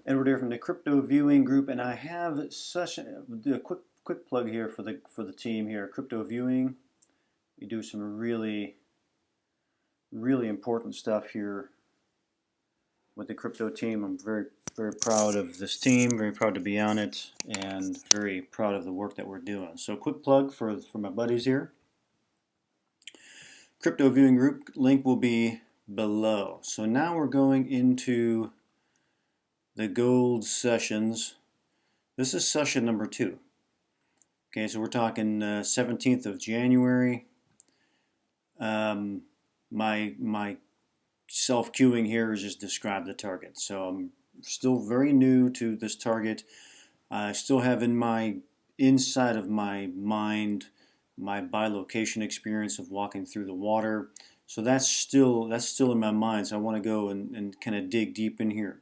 Edward here from the Crypto Viewing Group, and I have such a quick plug here for the team here, Crypto Viewing. We do some really important stuff here with the crypto team. I'm very proud of this team, very proud to be on it, and very proud of the work that we're doing. So, quick plug for my buddies here. Crypto Viewing Group link will be below. So now we're going into the gold sessions. This is session number 2. Okay, so we're talking 17th of January. My self-queuing here is just describe the target. So I'm still very new to this target. I still have inside of my mind my bilocation experience of walking through the water. So that's still in my mind. So I want to go and kind of dig deep in here.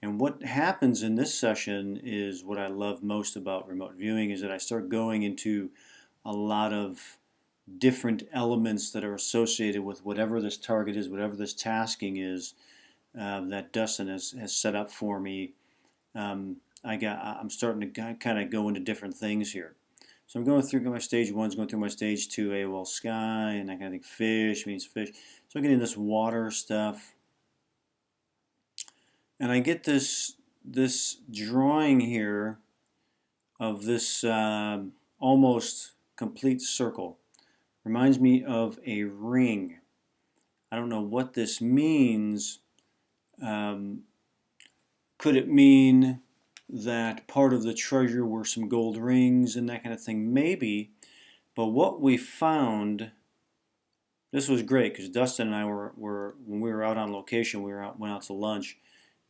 And what happens in this session is what I love most about remote viewing is that I start going into a lot of different elements that are associated with whatever this target is, whatever this tasking is that Dustin has set up for me. I'm starting to kind of go into different things here. So I'm going through my stage 1's going through my stage 2, AOL sky, and I kind of think fish means fish. So I'm getting this water stuff. And I get this drawing here of this almost complete circle. Reminds me of a ring. I don't know what this means. Could it mean that part of the treasure were some gold rings and that kind of thing? Maybe. But what we found, this was great because Dustin and I were when we were out on location, went out to lunch,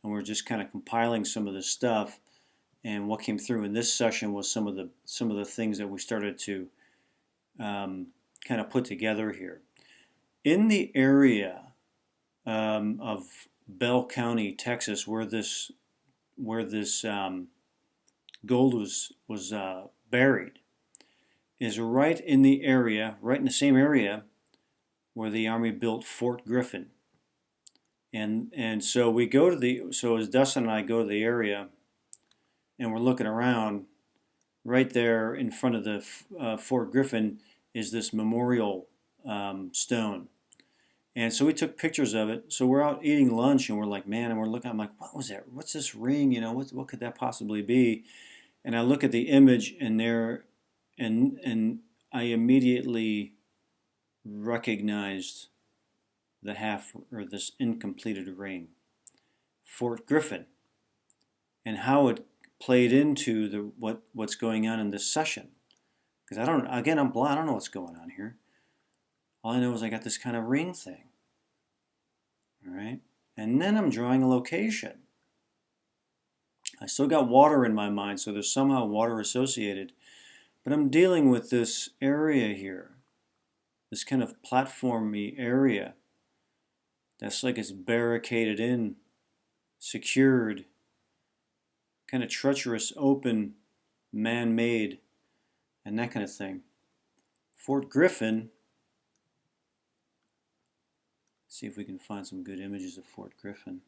and we were just kind of compiling some of this stuff. And what came through in this session was some of the things that we started to kind of put together here. In the area of Bell County, Texas, where this gold was buried, is right in the same area where the Army built Fort Griffin. And so we go to as Dustin and I go to the area, and we're looking around, right there in front of the Fort Griffin is this memorial stone. And so we took pictures of it. So we're out eating lunch and we're like, man, and we're looking, I'm like, what was that? What's this ring? You know, what could that possibly be? And I look at the image and and I immediately recognized this incompleted ring. Fort Griffin. And how it played into what's going on in this session. Because I'm blind, I don't know what's going on here. All I know is I got this kind of ring thing. All right? And then I'm drawing a location. I still got water in my mind, so there's somehow water associated. But I'm dealing with this area here. This kind of platformy area. That's like it's barricaded in, secured, kind of treacherous, open, man-made, and that kind of thing. Fort Griffin. See if we can find some good images of Fort Griffin.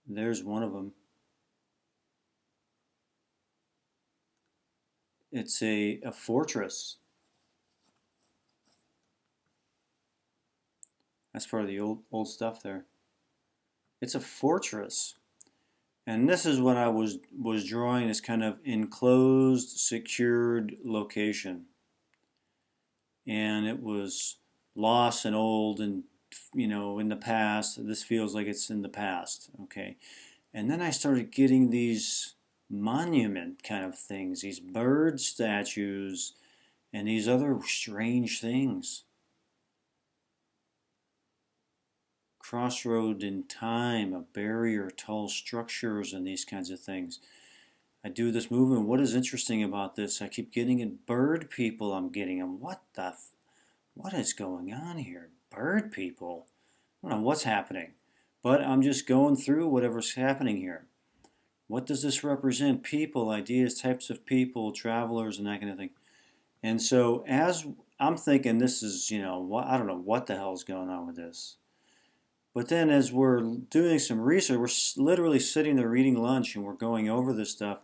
There's one of them. It's a fortress. That's part of the old stuff there. It's a fortress. And this is what I was drawing, this kind of enclosed, secured location. And it was lost and old and, you know, in the past. This feels like it's in the past, okay? And then I started getting these monument kind of things, these bird statues and these other strange things. Crossroad in time, a barrier, tall structures, and these kinds of things. I do this movement. What is interesting about this? I keep getting it. Bird people, I'm getting them. What is going on here? Bird people? I don't know what's happening, but I'm just going through whatever's happening here. What does this represent? People, ideas, types of people, travelers, and that kind of thing. And so as I'm thinking, this is, you know, I don't know what the hell is going on with this. But then as we're doing some research, we're literally sitting there eating lunch and we're going over this stuff.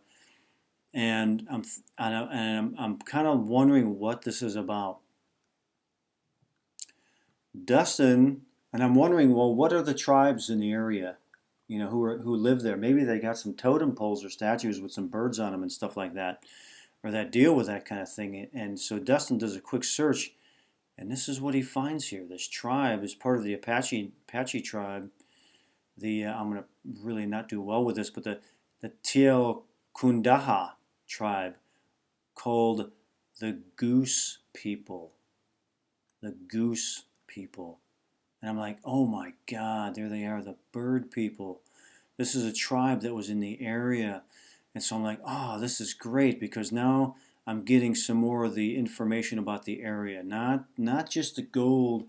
And I'm kind of wondering what this is about. Dustin, and I'm wondering, well, what are the tribes in the area, who live there? Maybe they got some totem poles or statues with some birds on them and stuff like that, or that deal with that kind of thing. And so Dustin does a quick search, and this is what he finds here. This tribe is part of the Apache tribe. I'm gonna really not do well with this, but the Teal-Kundaha tribe, called the Goose people. The Goose people. And I'm like, oh my God, there they are, the bird people. This is a tribe that was in the area. And so I'm like, oh, this is great because now I'm getting some more of the information about the area. Not just the gold,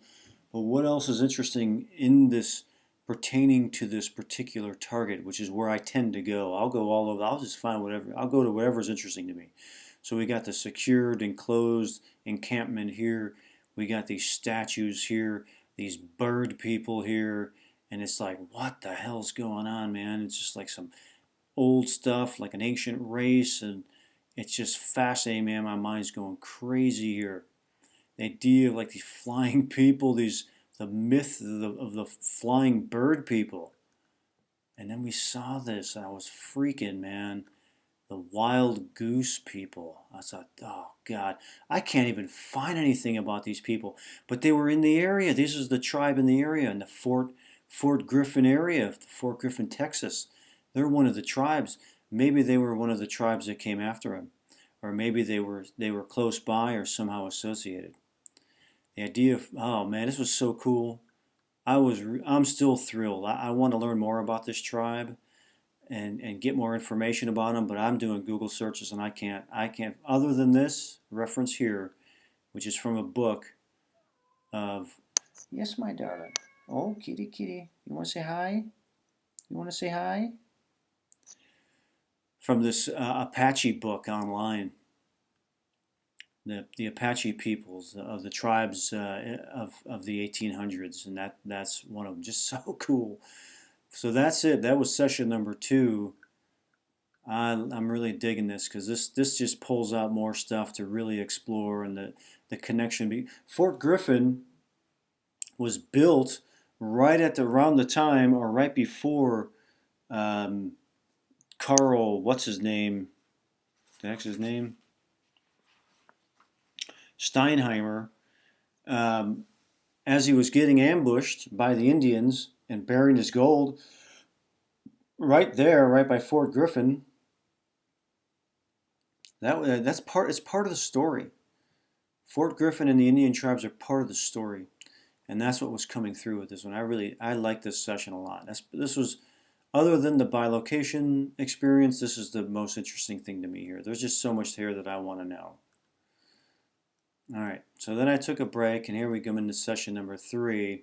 but what else is interesting in this pertaining to this particular target, which is where I tend to go. I'll go all over, I'll just find whatever, I'll go to whatever's interesting to me. So we got the secured, enclosed encampment here. We got these statues here, these bird people here, and it's like, what the hell's going on, man? It's just like some old stuff, like an ancient race, and it's just fascinating, man. My mind's going crazy here. The idea of like these flying people, the myth of the flying bird people. And then we saw this, and I was freaking, man. The wild goose people. I thought, oh God, I can't even find anything about these people. But they were in the area. This is the tribe in the area, in the Fort Griffin area of Fort Griffin, Texas. They're one of the tribes. Maybe they were one of the tribes that came after him, or maybe they were close by or somehow associated. The idea of, oh man, this was so cool. I'm still thrilled. I want to learn more about this tribe and get more information about them, but I'm doing Google searches and I can't other than this reference here, which is from a book of, yes, my darling. Oh, kitty, kitty, you want to say hi? You want to say hi? From this Apache book online, the Apache peoples of the tribes of the 1800s, and that's one of them. Just so cool. So that's it. That was session number 2. I'm really digging this because this just pulls out more stuff to really explore, and the connection. Fort Griffin was built right at around the time or right before Carl, what's his name? The heck's his name? Steinheimer, as he was getting ambushed by the Indians and burying his gold right there, right by Fort Griffin. It's part of the story. Fort Griffin and the Indian tribes are part of the story, and that's what was coming through with this one. I like this session a lot. This was, other than the bilocation experience, this is the most interesting thing to me here. There's just so much here that I want to know. All right, so then I took a break, and here we go into session number 3,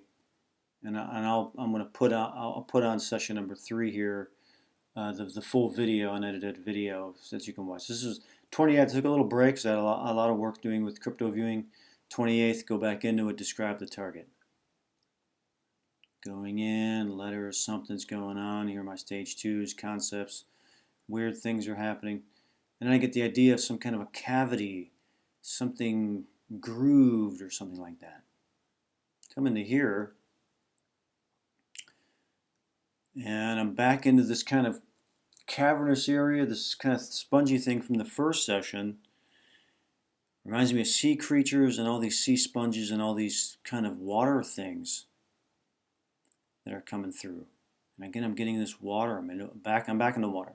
and I'll put on session number 3 here, the full video, unedited video that you can watch. This is 28th. I took a little break because I had a lot of work doing with crypto viewing. 28th, go back into it, describe the target. Going in, letters, something's going on. Here are my stage 2s, concepts, weird things are happening. And then I get the idea of some kind of a cavity, something grooved or something like that. Come into here, and I'm back into this kind of cavernous area, this kind of spongy thing from the first session. Reminds me of sea creatures and all these sea sponges and all these kind of water things that are coming through. And again, I'm getting this water. I'm back in the water.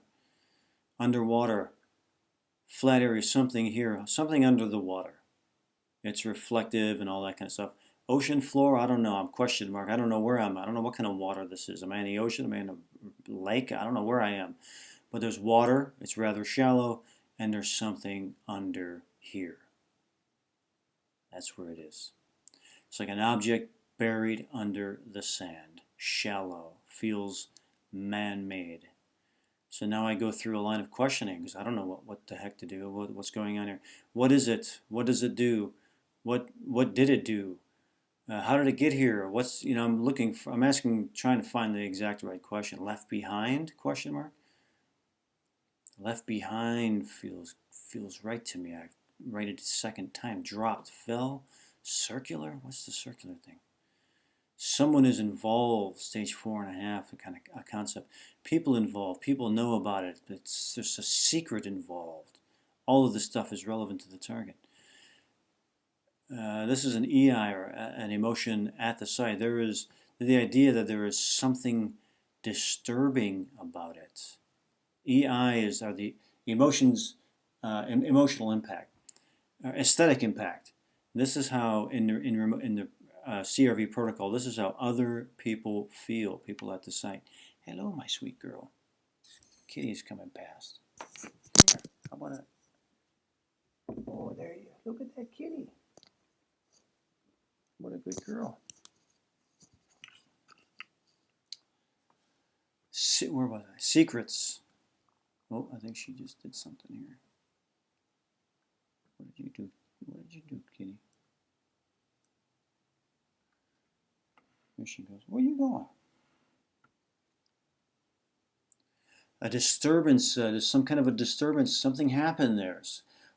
Underwater, flat area, something here, something under the water. It's reflective and all that kind of stuff. Ocean floor, I don't know. I'm question mark. I don't know where I'm at. I don't know what kind of water this is. Am I in the ocean? Am I in a lake? I don't know where I am. But there's water. It's rather shallow. And there's something under here. That's where it is. It's like an object buried under the sand. Shallow. Feels man-made. So now I go through a line of questioning because I don't know what the heck to do. What's going on here? What is it? What does it do? What did it do? How did it get here? What's, I'm looking for, I'm asking, trying to find the exact right question. Left behind? Question mark. Left behind feels right to me. I write it a second time. Dropped, fell, circular. What's the circular thing? Someone is involved. Stage 4.5. A kind of a concept. People involved. People know about it. It's there's a secret involved. All of this stuff is relevant to the target. This is an EI, or an emotion at the site. There is the idea that there is something disturbing about it. EIs are the emotions, emotional impact, aesthetic impact. This is how in the CRV protocol, this is how other people feel. People at the site. Hello, my sweet girl. Kitty's coming past. Here, how about it? Oh, there you look at that kitty. What a good girl. Where was I? Secrets. Oh, I think she just did something here. What did you do? What did you do, kitty? There she goes. Where are you going? A disturbance. There's some kind of a disturbance. Something happened there.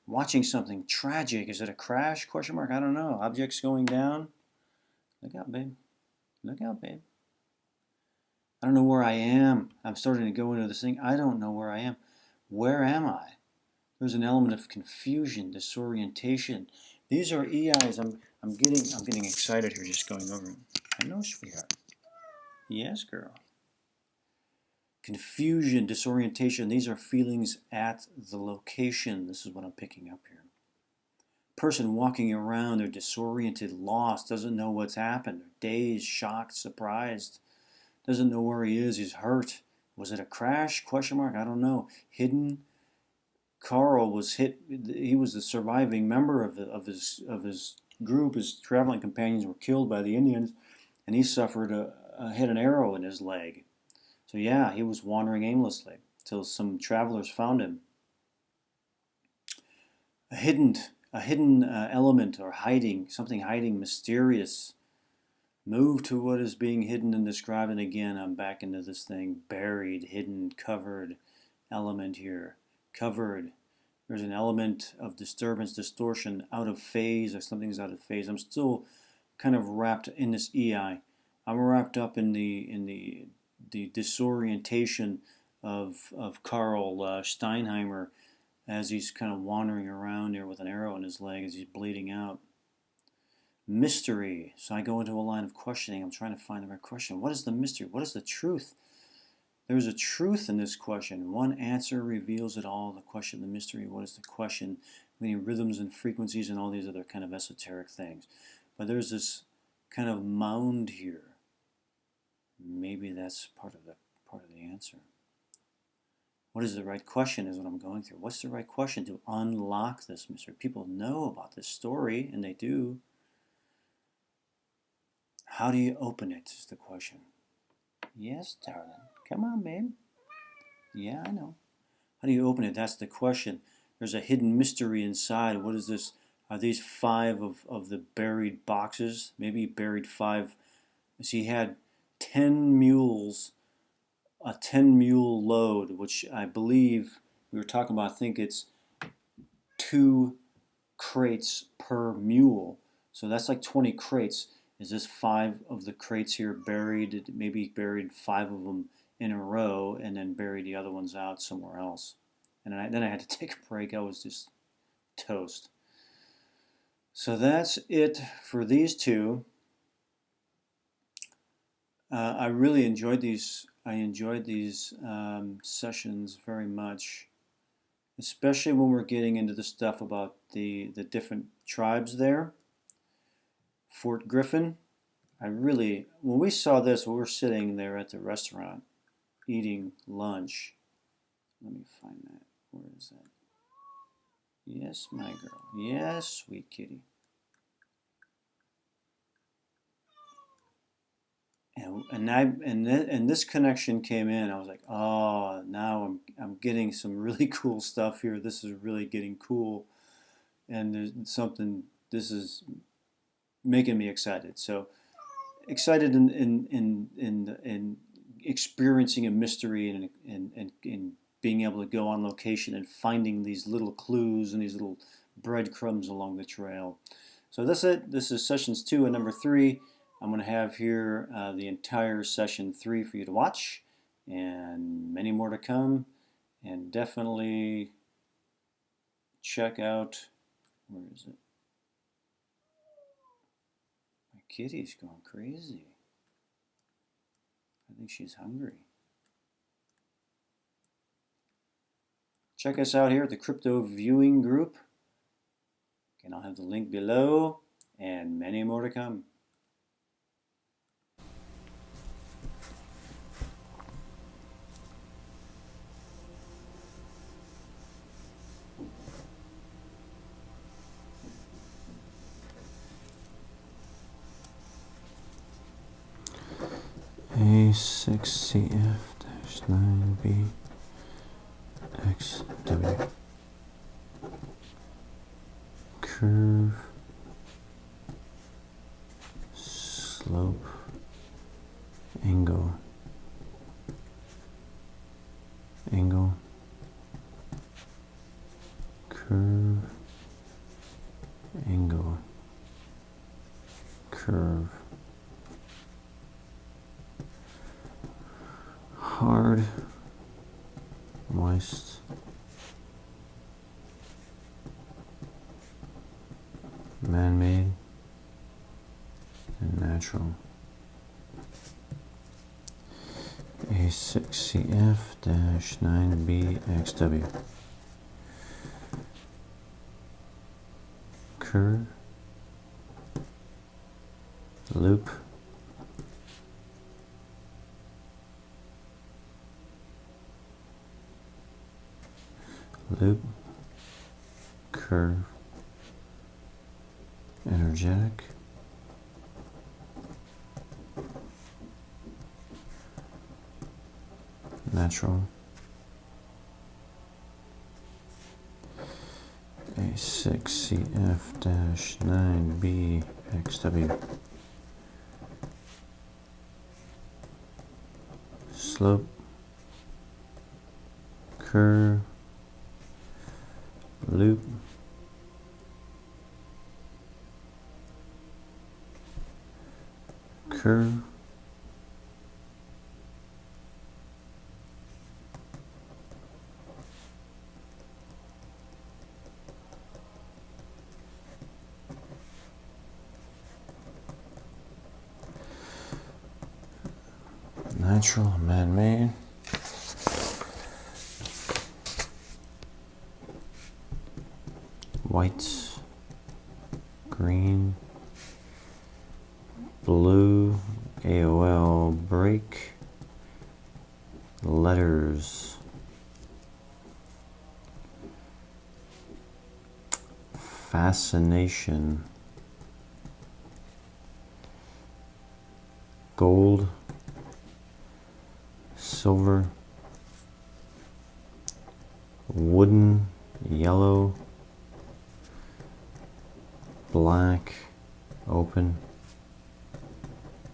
Watching something tragic. Is it a crash? Question mark. I don't know. Objects going down. Look out, babe. Look out, babe. I don't know where I am. I'm starting to go into this thing. I don't know where I am. Where am I? There's an element of confusion, disorientation. These are EIs. I'm getting excited here just going over them. I know, sweetheart. Yes, girl. Confusion, disorientation. These are feelings at the location. This is what I'm picking up here. Person walking around, they're disoriented, lost, doesn't know what's happened. They're dazed, shocked, surprised. Doesn't know where he is. He's hurt. Was it a crash? Question mark. I don't know. Hidden. Carl was hit. He was the surviving member of his group. His traveling companions were killed by the Indians, and he suffered hit an arrow in his leg. So yeah, he was wandering aimlessly till some travelers found him. A hidden element, or hiding, something hiding, mysterious. Move to what is being hidden and described, and again I'm back into this thing. Buried, hidden, covered element here. Covered. There's an element of disturbance, distortion, out of phase, or something's out of phase. I'm still kind of wrapped in this EI. I'm wrapped up in the disorientation of Carl Steinheimer as he's kind of wandering around here with an arrow in his leg as he's bleeding out. Mystery. So I go into a line of questioning. I'm trying to find the right question. What is the mystery? What is the truth? There's a truth in this question. One answer reveals it all. The question, the mystery. What is the question? Meaning rhythms and frequencies and all these other kind of esoteric things. But there's this kind of mound here. Maybe that's part of the answer. What is the right question is what I'm going through. What's the right question to unlock this mystery? People know about this story, and they do. How do you open it is the question. Yes, darling. Come on, babe. Yeah, I know. How do you open it? That's the question. There's a hidden mystery inside. What is this? Are these 5 of the buried boxes? Maybe he buried 5. So he had 10 mules, a 10 mule load, which I believe we were talking about. I think it's 2 crates per mule. So that's like 20 crates. Is this 5 of the crates here buried? Maybe buried 5 of them in a row and then buried the other ones out somewhere else. And then I had to take a break. I was just toast. So that's it for these two. I really enjoyed these. I enjoyed these sessions very much, especially when we're getting into the stuff about the different tribes there. Fort Griffin. When we saw this, we were sitting there at the restaurant eating lunch. Let me find that. Where is that? Yes, my girl. Yes, sweet kitty. And this connection came in. I was like, oh, now I'm getting some really cool stuff here. This is really getting cool. And there's something. This is making me excited. So excited in experiencing a mystery and being able to go on location and finding these little clues and these little breadcrumbs along the trail. So that's it. This is sessions 2 and number 3. I'm going to have here the entire session 3 for you to watch, and many more to come. And definitely check out, where is it? My kitty's going crazy. I think she's hungry. Check us out here at the Crypto Viewing Group. Again, I'll have the link below, and many more to come. A6CF-9BXW curve, slope, angle, curve, angle, curve, hard, moist, man-made, and natural. A6CF-9BXW curve, loop, curve, energetic, natural. A6CF-9BXW slope, curve, loop, curve, natural, man-made, white, green, blue, AOL break, letters, fascination, gold, silver, wooden, yellow, black, open,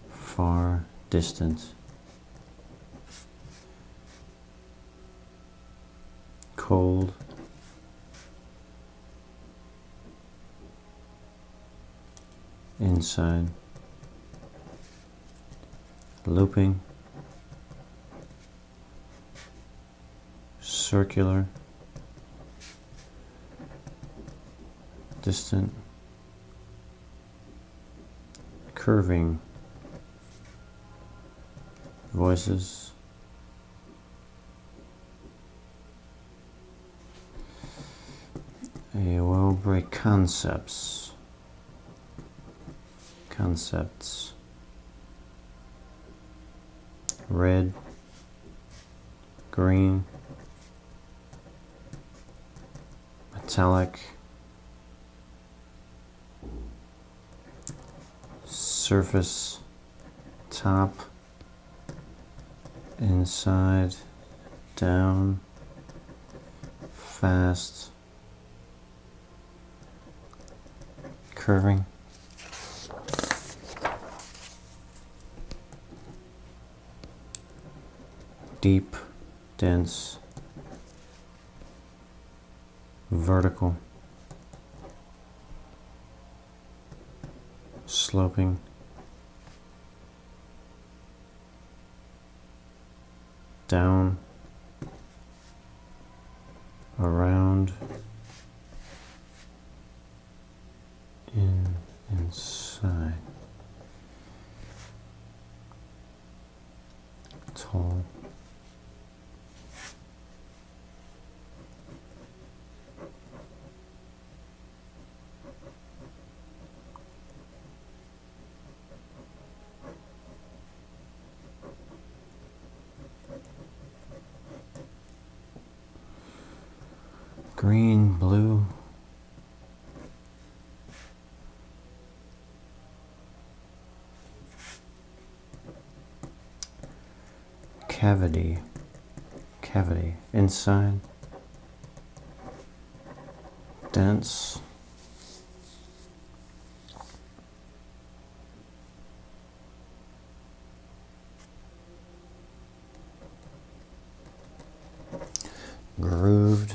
far, distant, cold, inside, looping, circular, distant, curving, voices, AOL break, concepts, red, green, metallic, surface, top, inside, down, fast, curving, deep, dense, vertical, sloping, down, around, inside, tall, green, blue, cavity, inside, dense, grooved,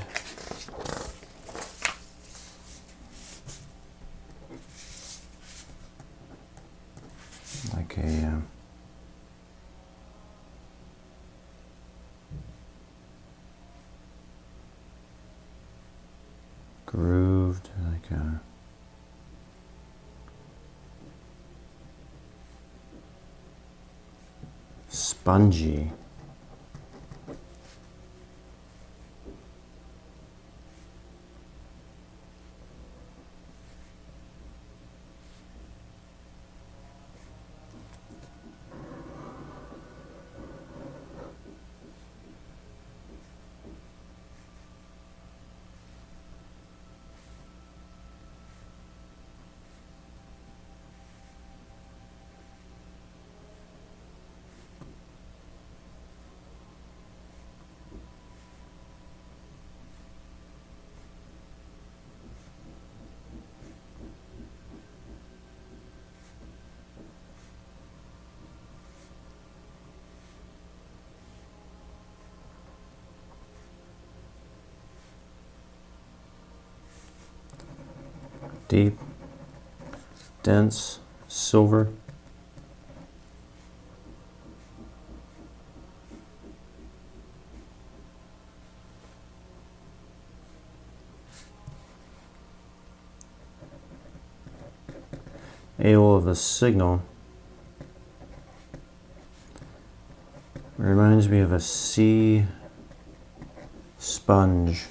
like a grooved, like a spongy, deep, dense, silver, AO of the signal reminds me of a sea sponge.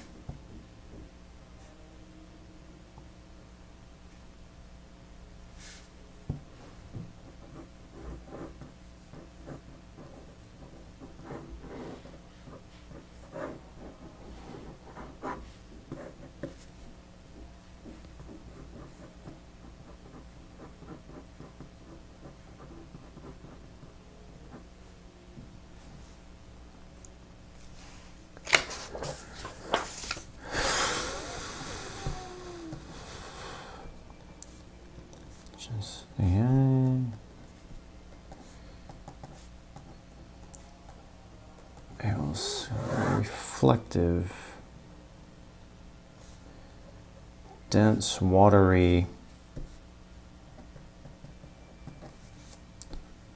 Just the eye. It was reflective, dense, watery,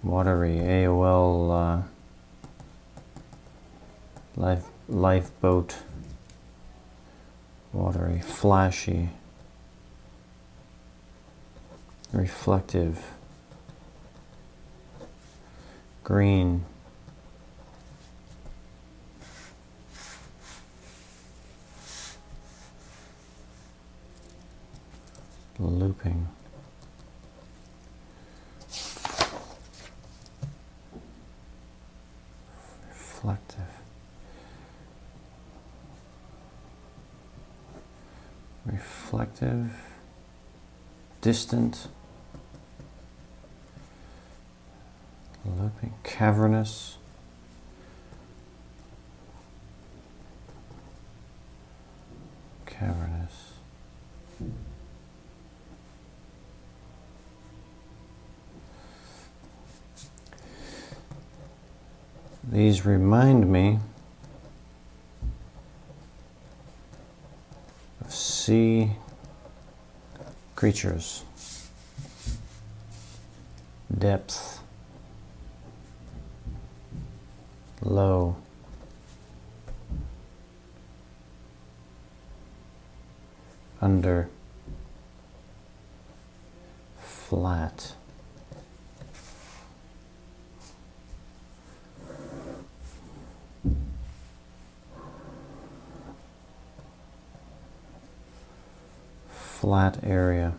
AOL lifeboat, watery, flashy, reflective, green, looping, reflective, distant, looping, cavernous, These remind me of sea creatures. Depth, low, under, flat. Flat area.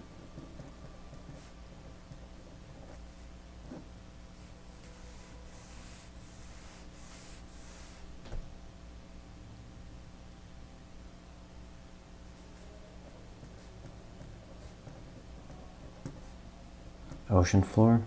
Ocean floor.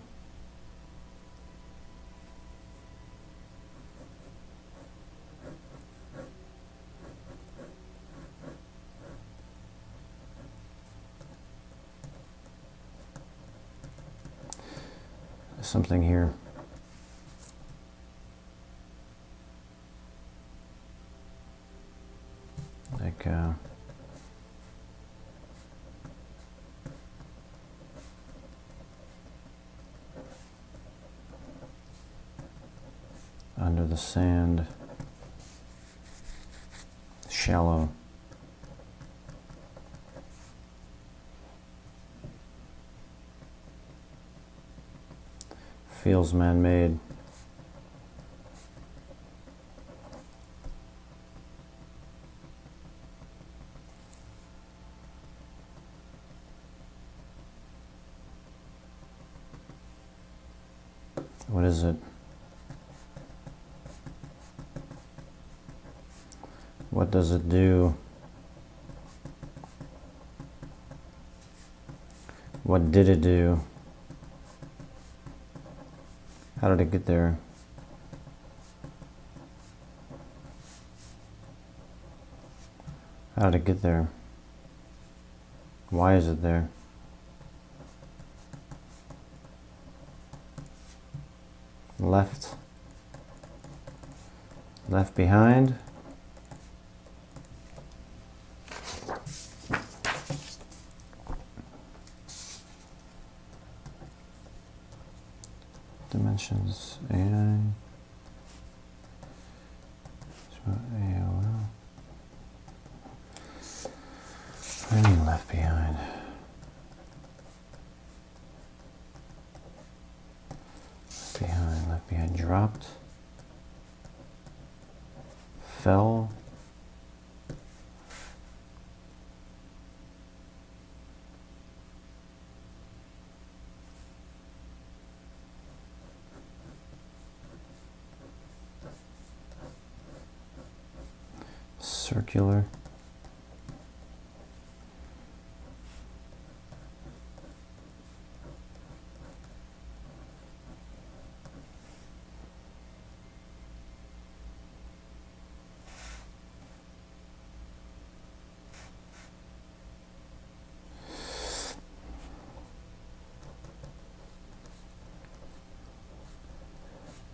There's something here. Like under the sand, shallow. Feels man-made. What is it? What does it do? What did it do? How did it get there? How did it get there? Why is it there? Left. Left behind. Dimensions AI. AOL. What do you mean left behind? Left behind dropped. Fell. Circular.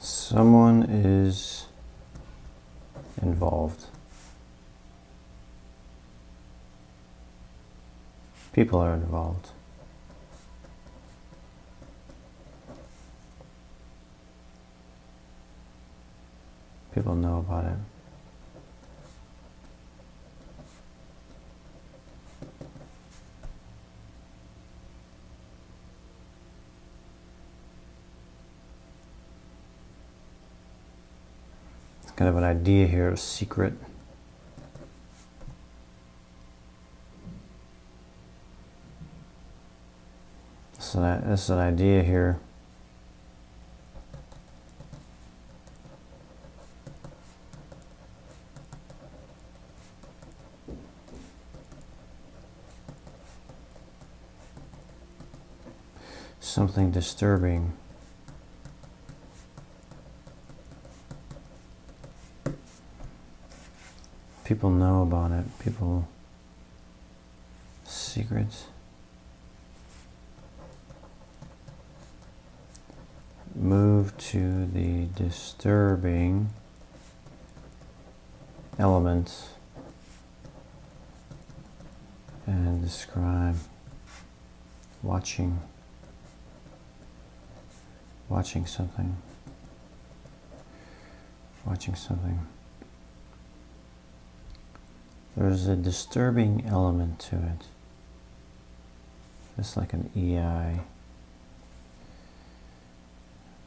Someone is involved. People are involved. People know about it. It's kind of an idea here of secret. So that's an idea here. Something disturbing. People know about it. People, secrets. move to the disturbing elements and describe watching something. There's a disturbing element to it. It's like an EI.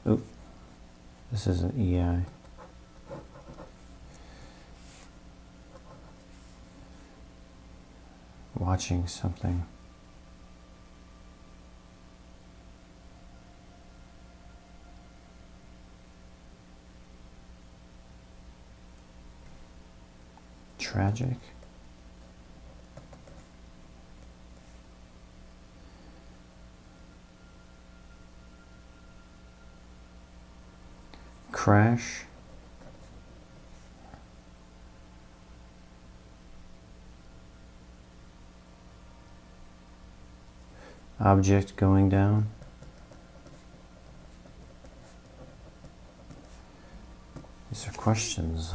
Oop, this is an EI. Watching something. Tragic. Crash. Object going down. These are questions.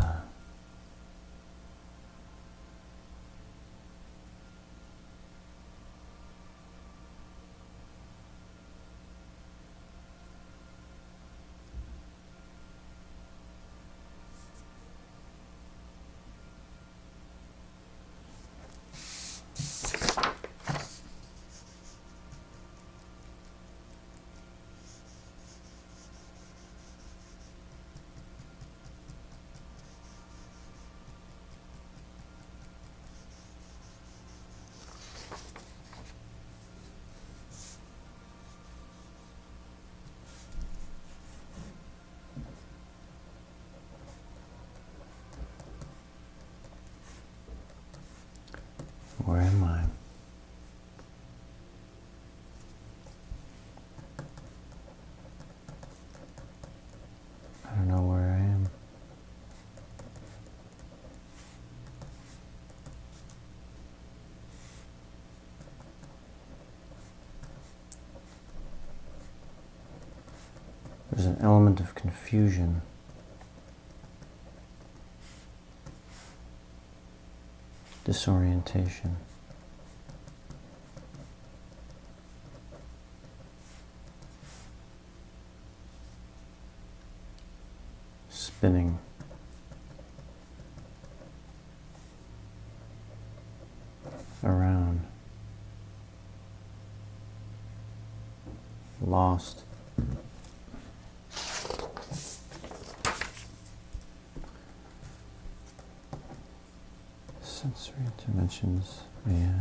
Where am I? I don't know where I am. There's an element of confusion. Disorientation. Spinning. Around. Lost. Sensory dimensions, yeah.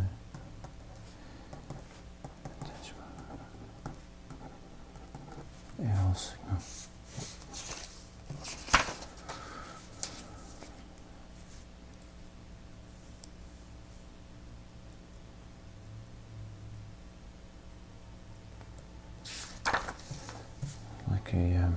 Aerial signal. Like a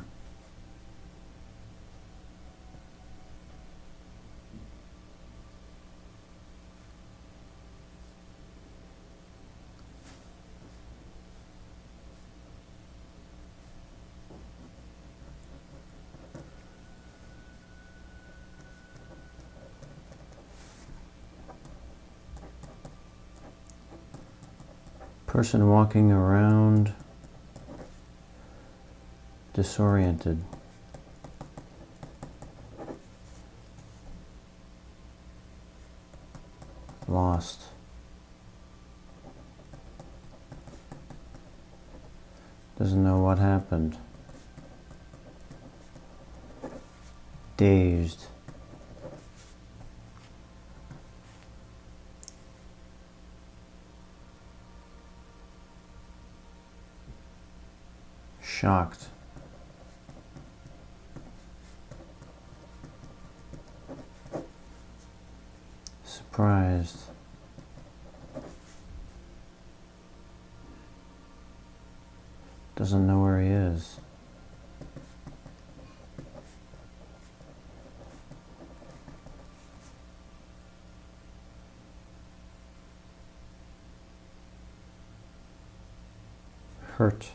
person walking around disoriented. Lost. Doesn't know what happened. Dazed. Shocked. Surprised. Doesn't know where he is. Hurt.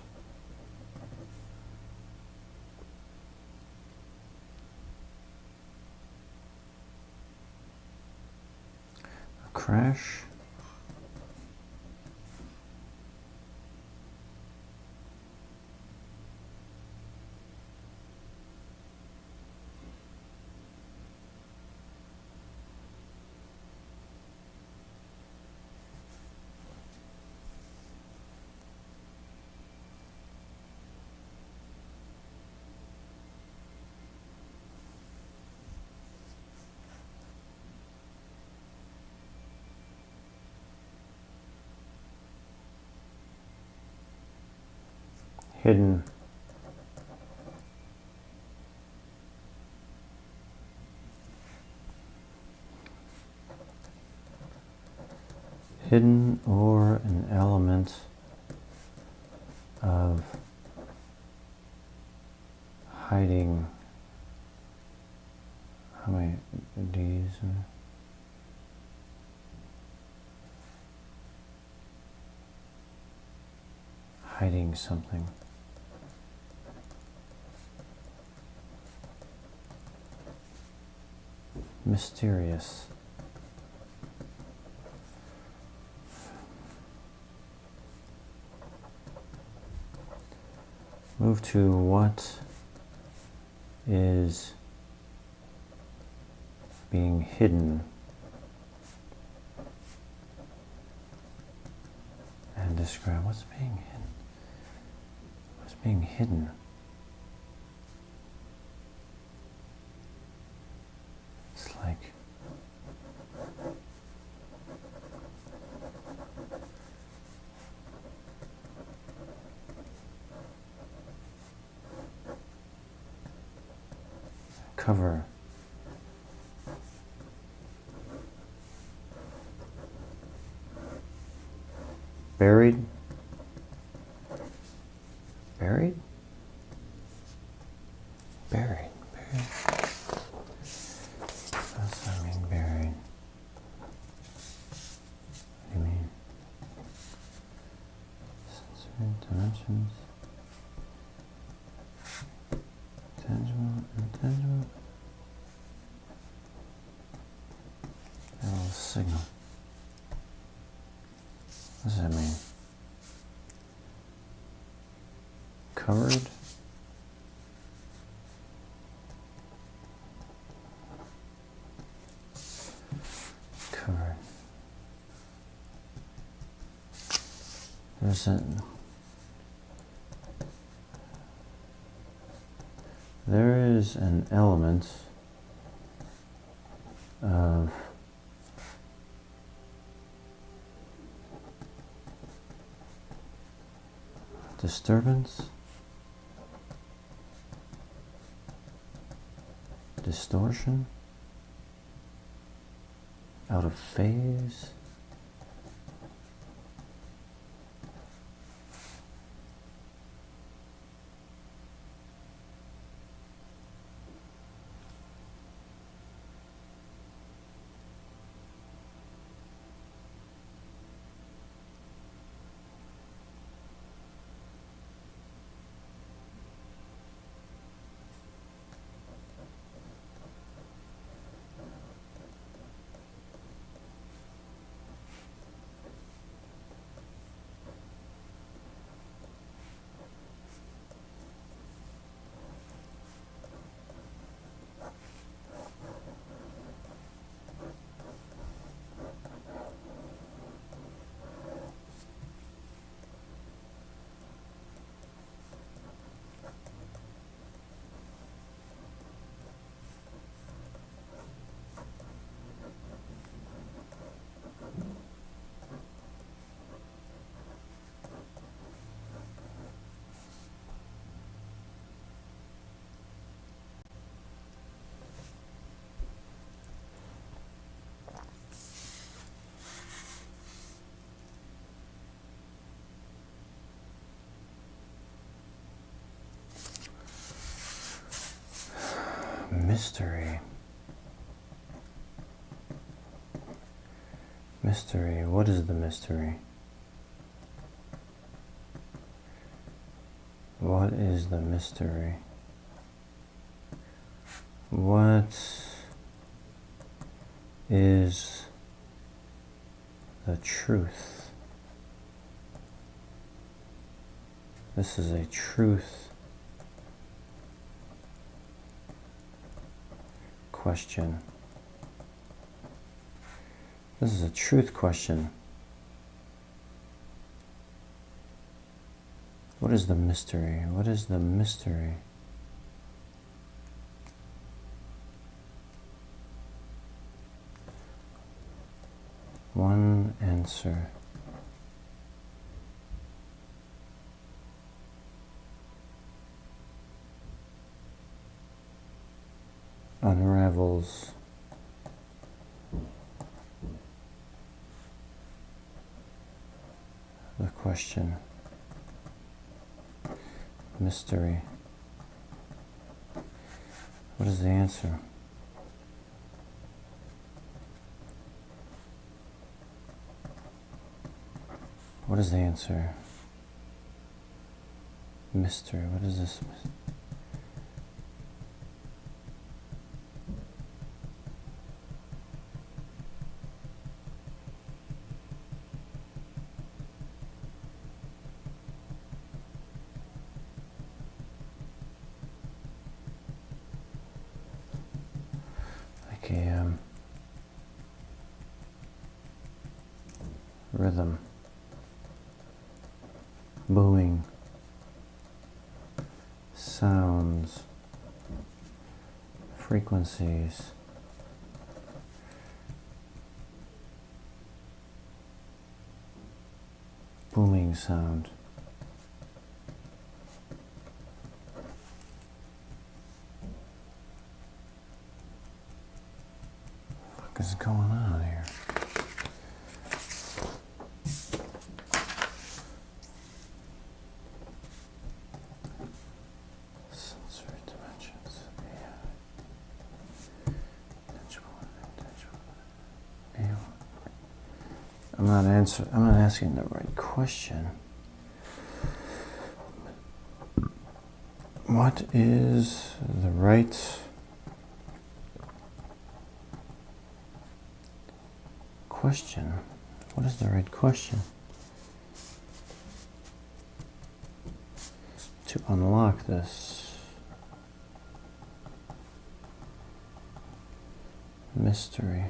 hidden. Hidden or an element of hiding. How many D's? Hiding something. Mysterious. Move to what is being hidden, and describe what's being hidden. What's being hidden? It's like cover. Buried? Buried? Buried. Buried. What's that mean, buried? What do you mean? Sensory dimensions. Tangible, intangible. A little signal. What does that mean? Covered? Covered. There is an element of disturbance, distortion, out of phase. Mystery. Mystery. What is the mystery? What is the mystery? What is the truth? This is a truth question. This is a truth question. What is the mystery? What is the mystery? One answer. unravels the question, mystery. What is the answer? What is the answer? Mystery. What is this? Like a rhythm, booming sounds, frequencies, booming sound. What is going on here? Sensory dimensions. Yeah. Intangible. I'm not asking the right question. What is the right question? What is the right question to unlock this mystery?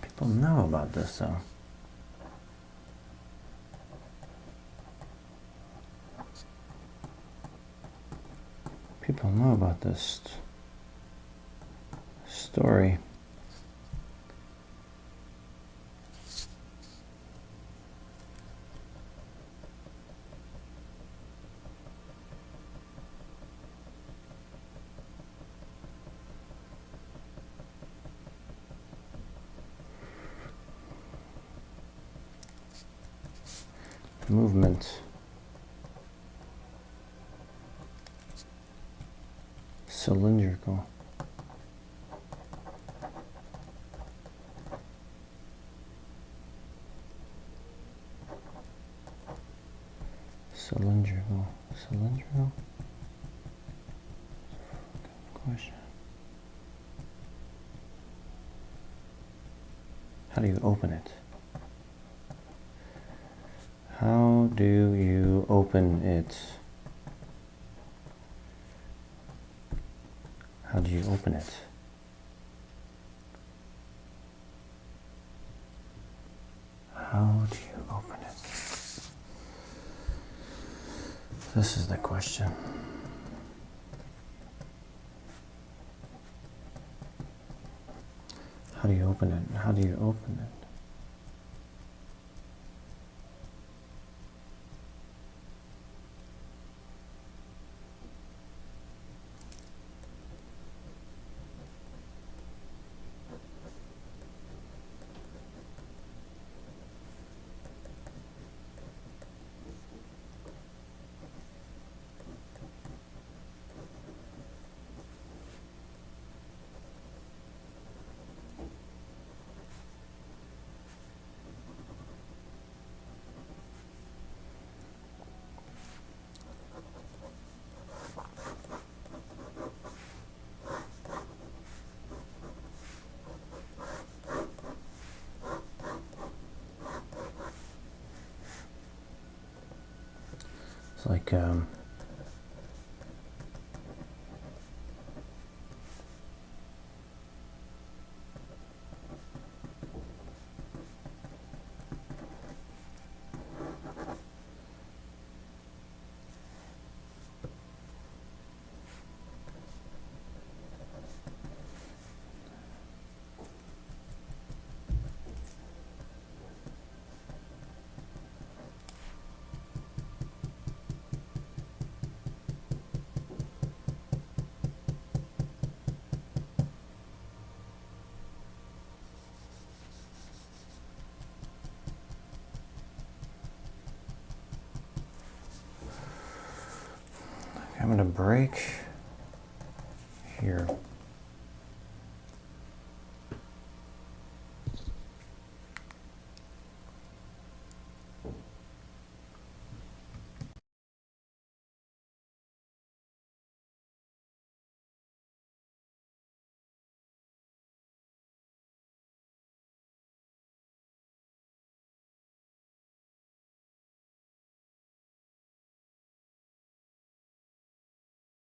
People know about this though. People know about this story. Movement, cylindrical, cylindrical. Question. How do you open it? How do you open it? How do you open it? How do you open it? This is the question. How do you open it? How do you open it? It's like break here.